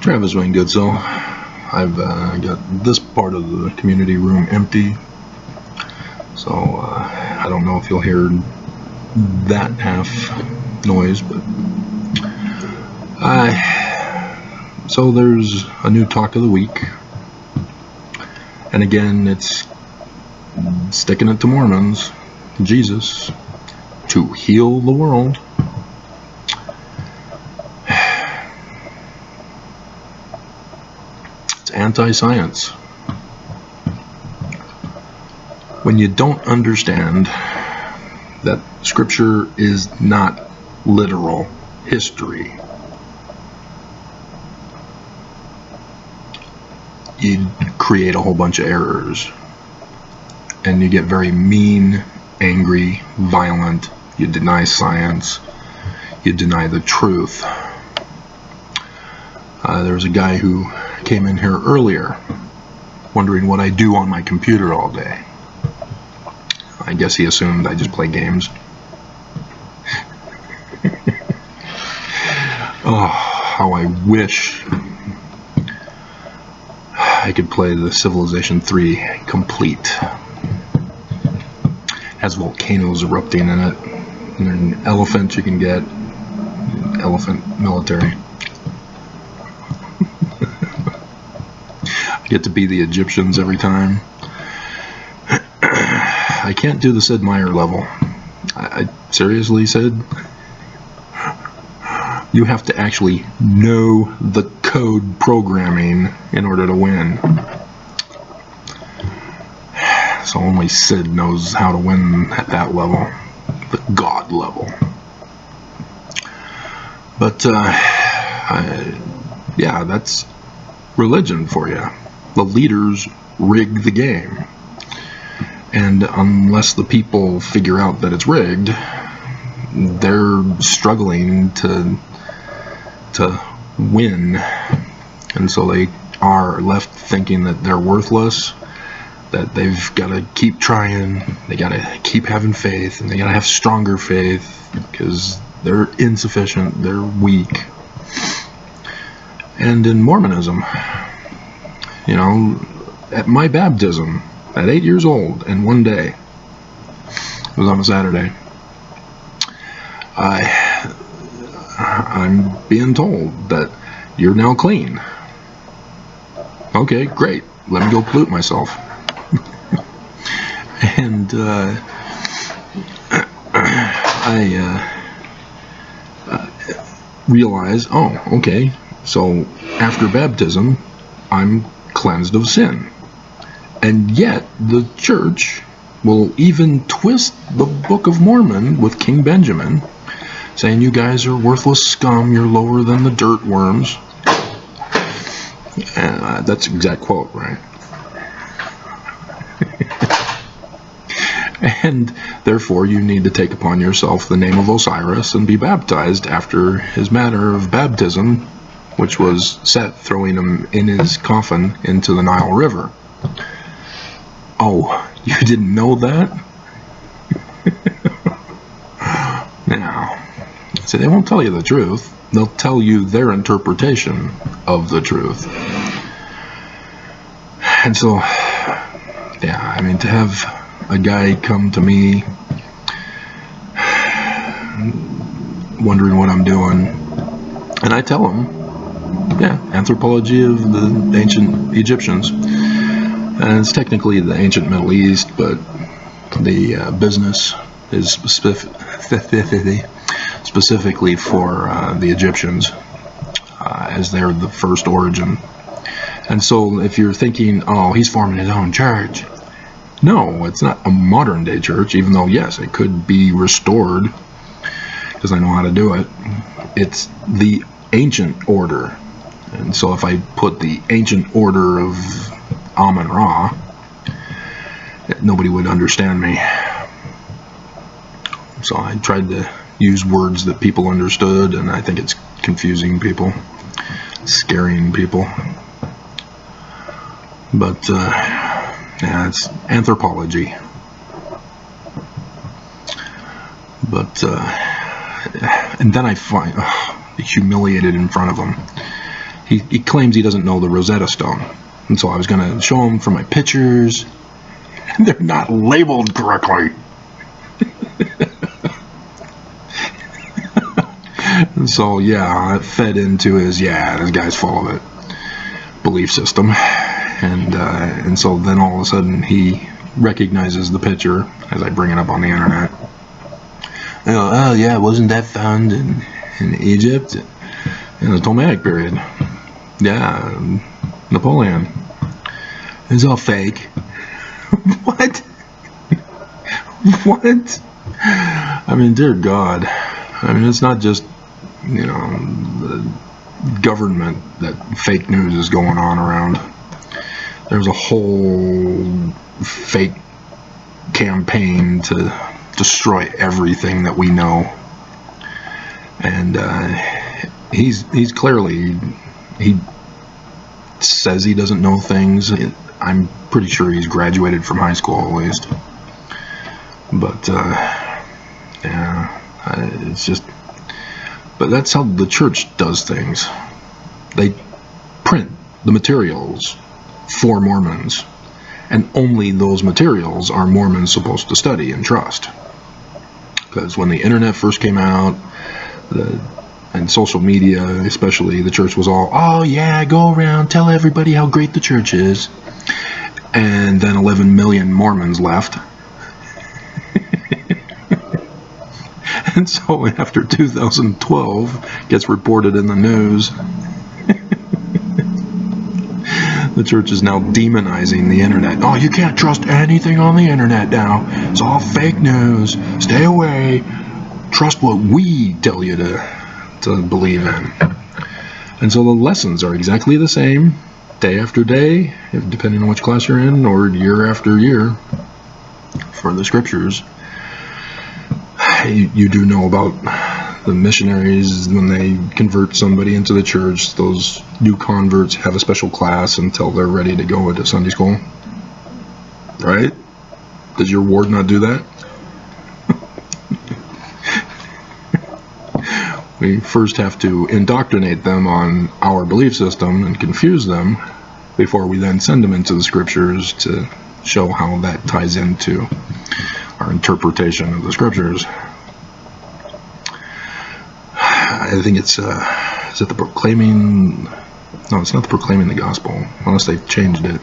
Travis doing good, so I've got this part of the community room empty, so I don't know if you'll hear that half noise, but so there's a new talk of the week, and again it's sticking it to Mormons, Jesus, to heal the world. It's anti-science. When you don't understand that Scripture is not literal history, you create a whole bunch of errors, and you get very mean, angry, violent. You deny science, you deny the truth. There was a guy who came in here earlier wondering what I do on my computer all day. I guess he assumed I just play games. Oh, how I wish I could play the Civilization 3 complete. Has volcanoes erupting in it. And an elephant you can get. Elephant military. I get to be the Egyptians every time. I can't do the Sid Meier level. I seriously, Sid? You have to actually know the code programming in order to win. So only Sid knows how to win at that level, the God level. But yeah, that's religion for you. The leaders rig the game, and unless the people figure out that it's rigged, they're struggling to win, and so they are left thinking that they're worthless, that they've got to keep trying, they got to keep having faith, and they got to have stronger faith because they're insufficient, they're weak. And in Mormonism, you know, at my baptism at 8 years old and one day, it was on a Saturday, I'm being told that you're now clean. Okay, great. Let me go pollute myself. And I realize, oh, okay, so after baptism, I'm cleansed of sin. And yet, the church will even twist the Book of Mormon with King Benjamin, saying you guys are worthless scum, you're lower than the dirt worms. And that's an exact quote, right? And therefore you need to take upon yourself the name of Osiris and be baptized after his manner of baptism, which was Set throwing him in his coffin into the Nile River. Oh, you didn't know that? Now, so they won't tell you the truth. They'll tell you their interpretation of the truth. And so, yeah, I mean, to have a guy come to me wondering what I'm doing, and I tell him, yeah, anthropology of the ancient Egyptians. And it's technically the ancient Middle East, but the business is specifically for the Egyptians, as they're the first origin. And so if you're thinking, oh, he's forming his own church, no, it's not a modern day church, even though, yes, it could be restored, because I know how to do it. It's the ancient order. And so if I put the ancient order of Amun-Ra, nobody would understand me. So I tried to use words that people understood, and I think it's confusing people, scaring people. But yeah, it's anthropology. But and then I find humiliated in front of him. he claims he doesn't know the Rosetta Stone. And so I was going to show him from my pictures, and they're not labeled correctly. And so, yeah, it fed into his, this guy's full of it belief system. And so then all of a sudden he recognizes the picture as I bring it up on the internet. I go, oh yeah, wasn't that found in Egypt in the Ptolemaic period? Yeah, Napoleon. It's all fake. What? What? I mean, dear God. I mean, it's not just, the government that fake news is going on around. There's a whole fake campaign to destroy everything that we know. And he's clearly, he says he doesn't know things. I'm pretty sure he's graduated from high school at least. But it's just, but that's how the church does things. They print the materials for Mormons, and only those materials are Mormons supposed to study and trust. Because when the internet first came out, and social media especially, the church was all, oh yeah, go around, tell everybody how great the church is. And then 11 million Mormons left. And so after 2012 gets reported in the news, the church is now demonizing the internet. Oh, you can't trust anything on the internet now. It's all fake news. Stay away. Trust what we tell you to believe in. And so the lessons are exactly the same, day after day, depending on which class you're in, or year after year, for the scriptures. You do know about the missionaries when they convert somebody into the church. Those new converts have a special class until they're ready to go into Sunday school. Right? Does your ward not do that? We first have to indoctrinate them on our belief system and confuse them before we then send them into the scriptures to show how that ties into our interpretation of the scriptures. I think it's, is it the proclaiming, no, it's not the proclaiming the gospel, unless they've changed it.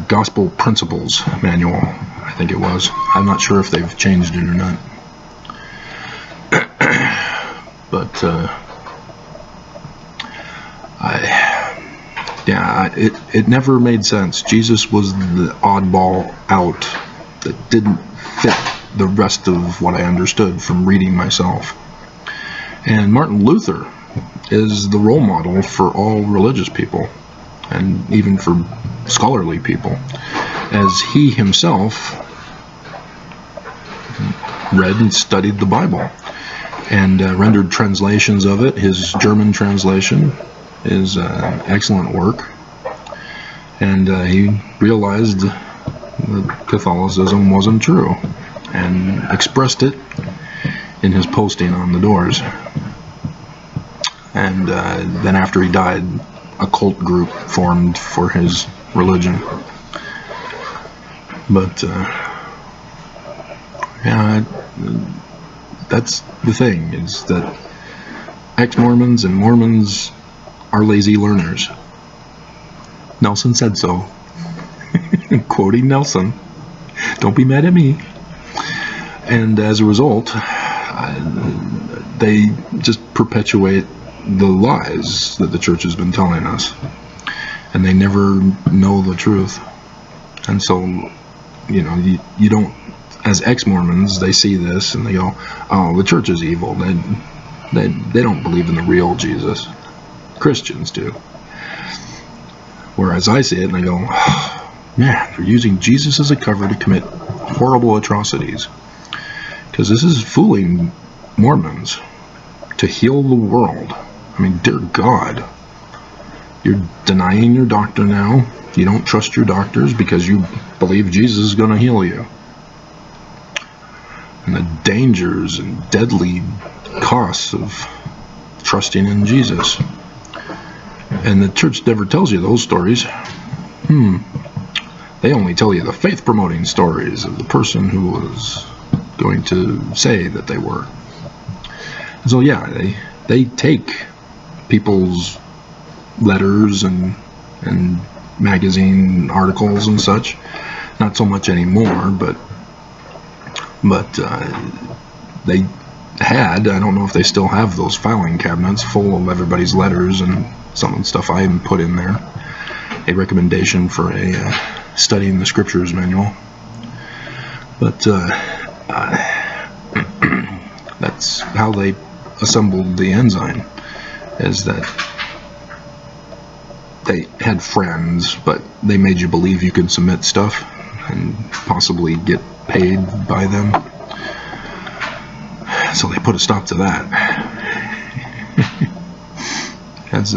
Gospel Principles Manual, I think it was. I'm not sure if they've changed it or not. But, it never made sense. Jesus was the oddball out that didn't fit the rest of what I understood from reading myself. And Martin Luther is the role model for all religious people, and even for scholarly people, as he himself read and studied the Bible and rendered translations of it. His German translation is excellent work, and he realized that Catholicism wasn't true and expressed it in his posting on the doors. And then after he died, a cult group formed for his religion. But that's the thing, is that ex-Mormons and Mormons are lazy learners. Nelson said so. Quoting Nelson. Don't be mad at me. And as a result, they just perpetuate the lies that the church has been telling us. And they never know the truth. And so, you don't, as ex-Mormons, they see this and they go, oh, the church is evil. They don't believe in the real Jesus. Christians do. Whereas I see it and I go, oh, man, they're using Jesus as a cover to commit horrible atrocities. Because this is fooling Mormons to heal the world. I mean, dear God, you're denying your doctor now. You don't trust your doctors because you believe Jesus is going to heal you. And the dangers and deadly costs of trusting in Jesus. And the church never tells you those stories. They only tell you the faith-promoting stories of the person who was going to say that they were. So yeah, they take people's letters and magazine articles and such. Not so much anymore, but they had, I don't know if they still have those filing cabinets full of everybody's letters and some of the stuff I even put in there. A recommendation for a studying the scriptures manual. But that's how they assembled the ensign, is that they had friends, but they made you believe you could submit stuff and possibly get paid by them. So they put a stop to that. As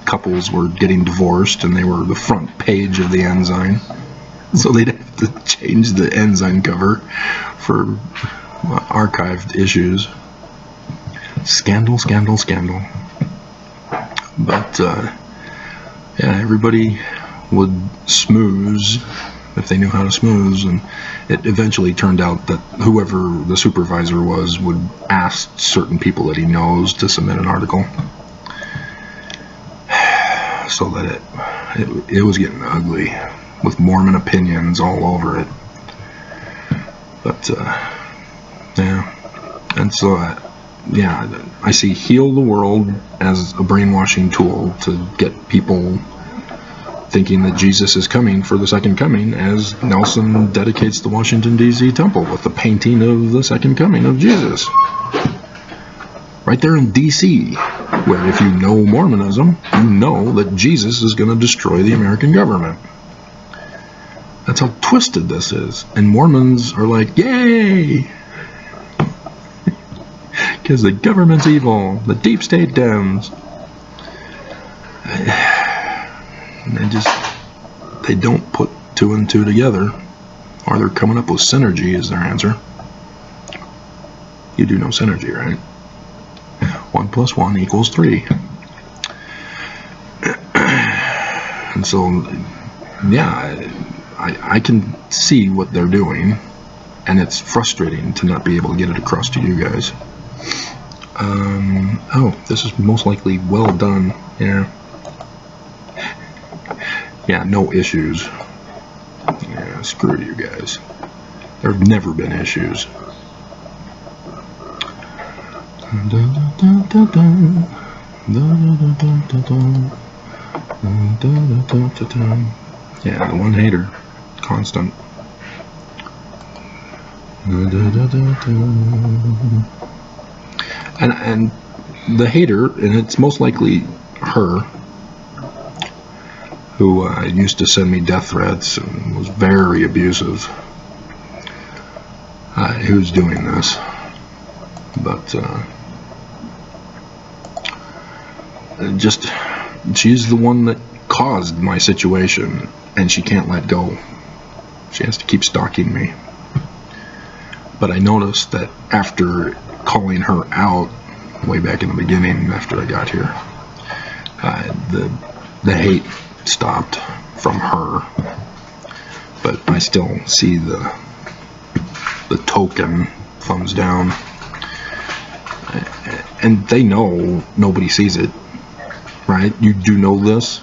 couples were getting divorced and they were the front page of the ensign, so they'd have to change the ensign cover for archived issues. Scandal, scandal, scandal. But yeah, everybody would smooze if they knew how to smooze, and it eventually turned out that whoever the supervisor was would ask certain people that he knows to submit an article, so that it was getting ugly, with Mormon opinions all over it. But yeah, and so yeah, I see heal the world as a brainwashing tool to get people thinking that Jesus is coming for the second coming, as Nelson dedicates the Washington, D.C. temple with the painting of the second coming of Jesus. Right there in D.C., where if you know Mormonism, you know that Jesus is going to destroy the American government. That's how twisted this is. And Mormons are like, yay! Because the government's evil. The deep state Dems. They don't put two and two together, or they're coming up with synergy is their answer. You do know synergy, right? 1 + 1 = 3. And so, yeah, I can see what they're doing, and it's frustrating to not be able to get it across to you guys. Oh, this is most likely well done. Yeah, no issues. Yeah, screw you guys. There have never been issues. Yeah, the one hater. Constant. And the hater, and it's most likely her, who used to send me death threats and was very abusive, who's doing this. But she's the one that caused my situation, and she can't let go. She has to keep stalking me. But I noticed that after calling her out way back in the beginning, after I got here, the hate stopped from her. But I still see the token thumbs down, and they know nobody sees it, right? You do know this.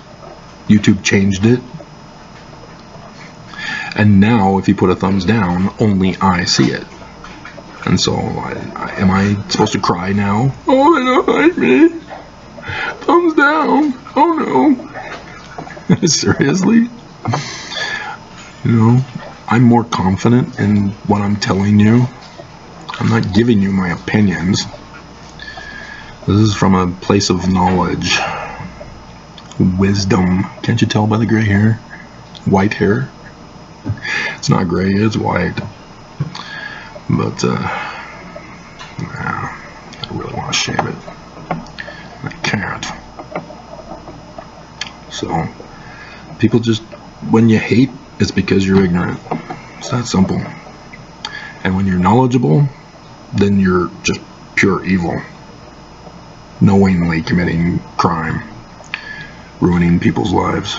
YouTube changed it, and now if you put a thumbs down, only I see it. And so am I supposed to cry now? Oh, they don't like me. Thumbs down. Oh no. Seriously? You know, I'm more confident in what I'm telling you. I'm not giving you my opinions. This is from a place of knowledge, wisdom. Can't you tell by the gray hair? White hair? It's not gray, it's white. But, I really want to shave it. I can't. So, people just, when you hate, it's because you're ignorant. It's that simple. And when you're knowledgeable, then you're just pure evil, knowingly committing crime. ruining people's lives.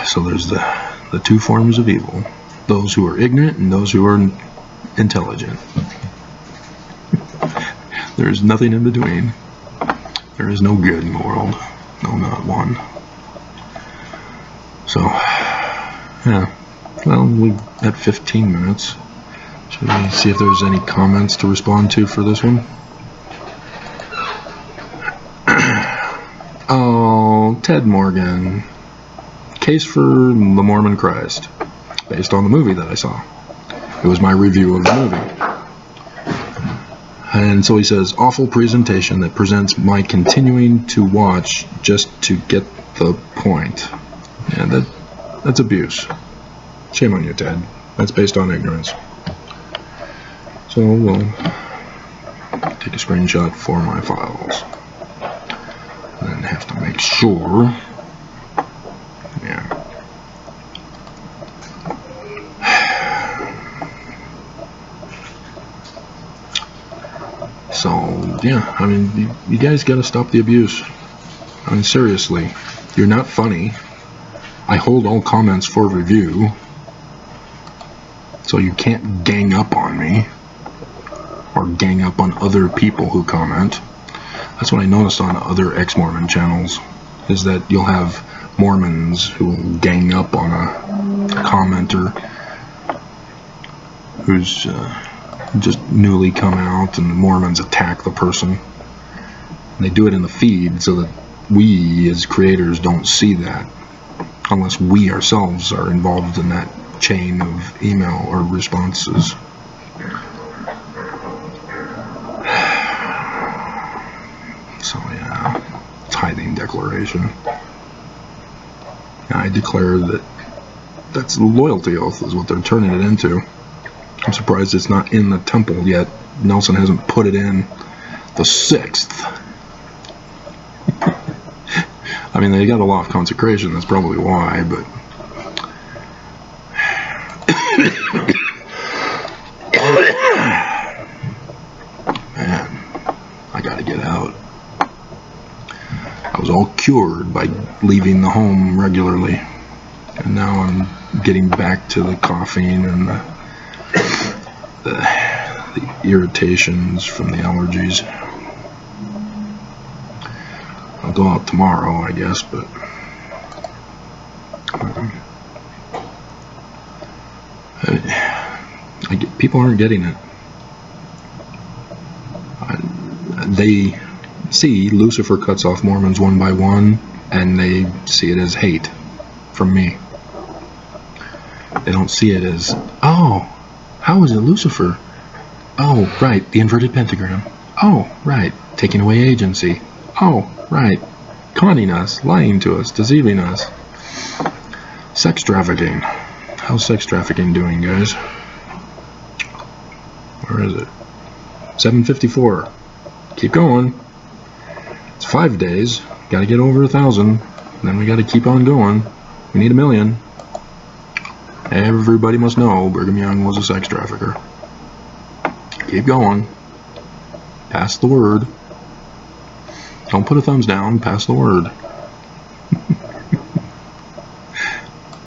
So there's the two forms of evil. Those who are ignorant and those who are intelligent. There is nothing in between. There is no good in the world. No, not one. So, yeah. Well, we had 15 minutes. Should we see if there's any comments to respond to for this one? Oh, Ted Morgan. Case for the Mormon Christ. Based on the movie that I saw. It was my review of the movie. And so he says, awful presentation that presents my continuing to watch just to get the point. Yeah, that's abuse. Shame on you, Ted. That's based on ignorance. So we'll take a screenshot for my files. And then have to make sure. Yeah. So, yeah, I mean, you guys gotta stop the abuse. I mean, seriously, you're not funny. I hold all comments for review, so you can't gang up on me, or gang up on other people who comment. That's what I noticed on other ex-Mormon channels, is that you'll have Mormons who will gang up on a commenter who's just newly come out, and the Mormons attack the person. And they do it in the feed so that we as creators don't see that, unless we ourselves are involved in that chain of email or responses. So yeah, tithing declaration. I declare that that's a loyalty oath is what they're turning it into. I'm surprised it's not in the temple yet. Nelson hasn't put it in the 6th. I mean, they got a law of consecration, that's probably why, but man, I gotta get out. I was all cured by leaving the home regularly, and now I'm getting back to the coughing and the irritations from the allergies. I'll go out tomorrow, I guess, but people aren't getting it. They see Lucifer cuts off Mormons one by one, and they see it as hate from me. They don't see it as, oh, how is it Lucifer? Oh, right, the inverted pentagram. Oh, right, taking away agency. Oh, right, conning us, lying to us, deceiving us. Sex trafficking. How's sex trafficking doing, guys? Where is it? 754. Keep going. It's 5 days. Got to get over 1,000. Then we got to keep on going. We need 1 million. Everybody must know Brigham Young was a sex trafficker. Keep going. Pass the word. Don't put a thumbs down. Pass the word.